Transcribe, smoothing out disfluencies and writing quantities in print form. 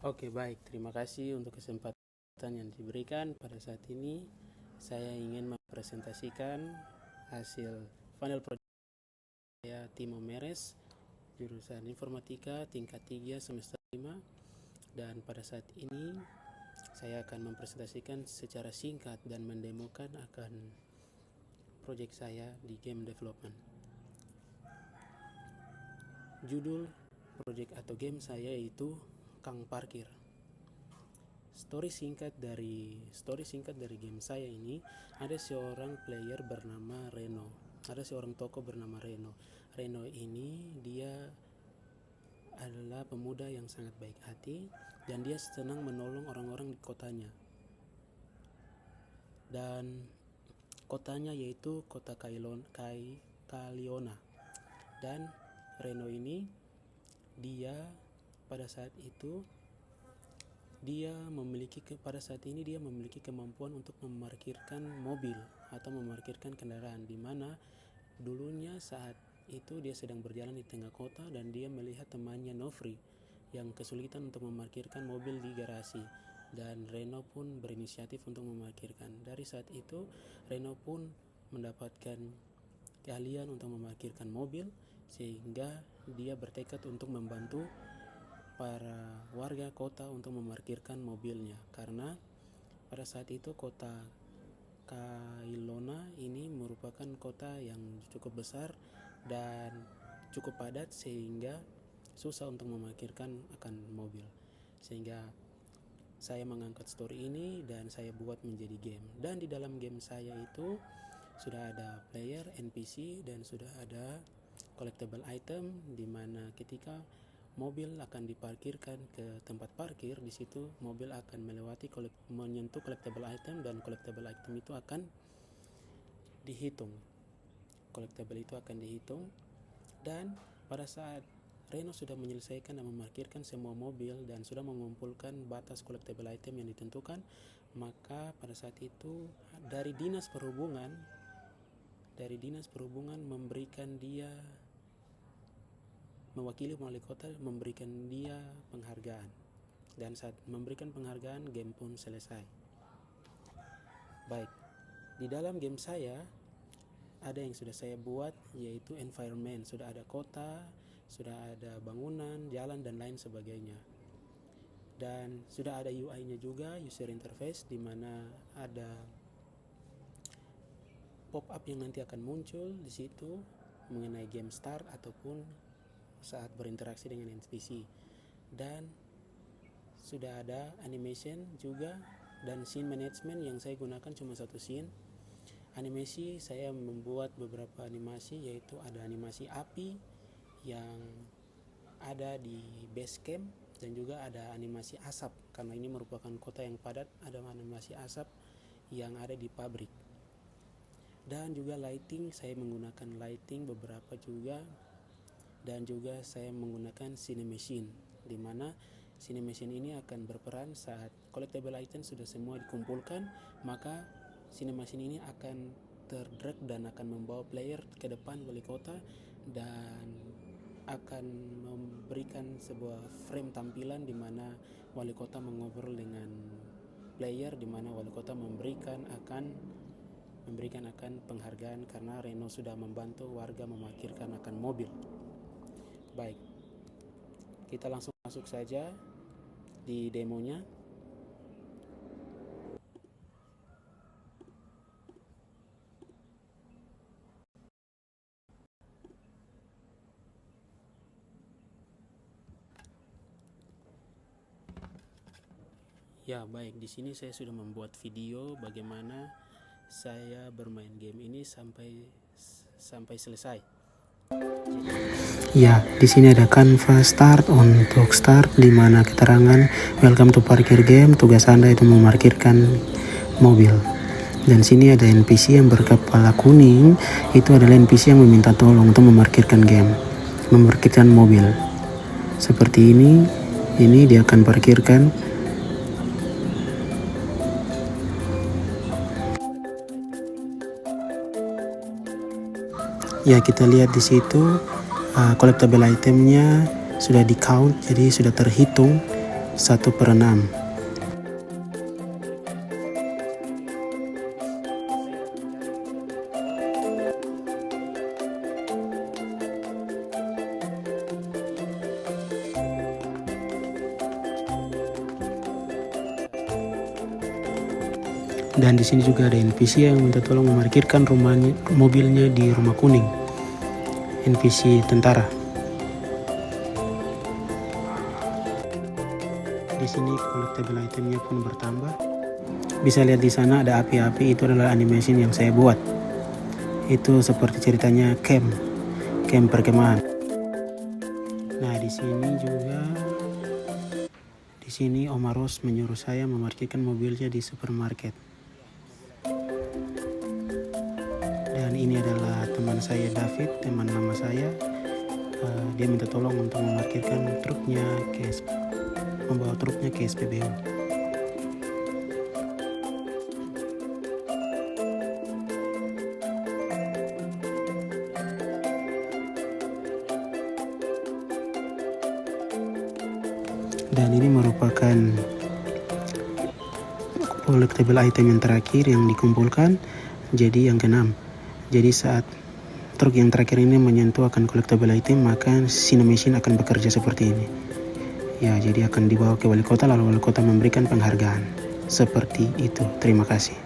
Oke, baik. Terima kasih untuk kesempatan yang diberikan. Pada saat ini, saya ingin mempresentasikan hasil final project saya, Timo Meres, jurusan Informatika tingkat 3 semester 5. Dan pada saat ini, saya akan mempresentasikan secara singkat dan mendemokan akan proyek saya di game development. Judul proyek atau game saya itu Kang Parkir. Story singkat dari game saya ini, ada seorang player bernama Reno. Ada seorang tokoh bernama Reno. Reno ini dia adalah pemuda yang sangat baik hati dan dia senang menolong orang-orang di kotanya. Dan kotanya yaitu kota Kaliona. Dan Reno ini dia pada saat ini dia memiliki kemampuan untuk memarkirkan mobil atau memarkirkan kendaraan, di mana dulunya saat itu dia sedang berjalan di tengah kota dan dia melihat temannya Nofri yang kesulitan untuk memarkirkan mobil di garasi, dan Reno pun berinisiatif untuk memarkirkan. Dari saat itu Reno pun mendapatkan keahlian untuk memarkirkan mobil, sehingga dia bertekad untuk membantu para warga kota untuk memarkirkan mobilnya, karena pada saat itu kota Kailona ini merupakan kota yang cukup besar dan cukup padat, sehingga susah untuk memarkirkan akan mobil. Sehingga saya mengangkat story ini dan saya buat menjadi game. Dan di dalam game saya itu sudah ada player, NPC, dan sudah ada collectible item, di mana ketika mobil akan diparkirkan ke tempat parkir, di situ mobil akan menyentuh collectible item, dan collectible item itu akan dihitung. Collectible itu akan dihitung, dan pada saat Reno sudah menyelesaikan dan memarkirkan semua mobil dan sudah mengumpulkan batas collectible item yang ditentukan, maka pada saat itu dari dinas perhubungan memberikan dia, mewakili wali kota, memberikan dia penghargaan. Dan saat memberikan penghargaan, game pun selesai. Baik, di dalam game saya ada yang sudah saya buat, yaitu environment. Sudah ada kota, sudah ada bangunan, jalan, dan lain sebagainya. Dan sudah ada UI-nya juga, user interface, di mana ada pop-up yang nanti akan muncul di situ mengenai game start ataupun saat berinteraksi dengan NPC. Dan sudah ada animation juga dan scene management yang saya gunakan cuma satu scene. Animasi saya membuat beberapa animasi, yaitu ada animasi api yang ada di base camp, dan juga ada animasi asap karena ini merupakan kota yang padat. Ada animasi asap yang ada di pabrik. Dan juga lighting, saya menggunakan lighting beberapa juga. Dan juga saya menggunakan cinemachine, di mana cinemachine ini akan berperan saat collectible item sudah semua dikumpulkan, maka cinemachine ini akan terdrag dan akan membawa player ke depan wali kota dan akan memberikan sebuah frame tampilan di mana wali kota mengobrol dengan player, di mana wali kota memberikan akan penghargaan karena Reno sudah membantu warga memarkirkan akan mobil. Baik, kita langsung masuk saja di demonya. Ya, baik, di sini saya sudah membuat video bagaimana saya bermain game ini sampai selesai. Ya, di sini ada kanvas start untuk start, di mana keterangan welcome to parkir game. Tugas Anda itu memarkirkan mobil. Dan sini ada NPC yang berkepala kuning, itu adalah NPC yang meminta tolong untuk memarkirkan mobil. Seperti ini dia akan parkirkan. Ya, kita lihat di situ collectible itemnya sudah di count, jadi sudah terhitung 1/6. Dan di sini juga ada NPC yang minta tolong memarkirkan mobilnya di rumah kuning. NPC tentara. Di sini collectible itemnya pun bertambah. Bisa lihat di sana ada api-api, itu adalah animation yang saya buat. Itu seperti ceritanya camp perkemahan. Nah, di sini Om Aros menyuruh saya memarkirkan mobilnya di supermarket. Dan ini adalah teman saya David, teman lama saya. Dia minta tolong untuk memarkirkan truknya membawa truknya ke SPBU. Dan ini merupakan collectible item yang terakhir yang dikumpulkan, jadi yang ke-6. Jadi saat truk yang terakhir ini menyentuh akan collectible item, maka Cinemachine akan bekerja seperti ini. Ya, jadi akan dibawa ke wali kota, lalu wali kota memberikan penghargaan. Seperti itu. Terima kasih.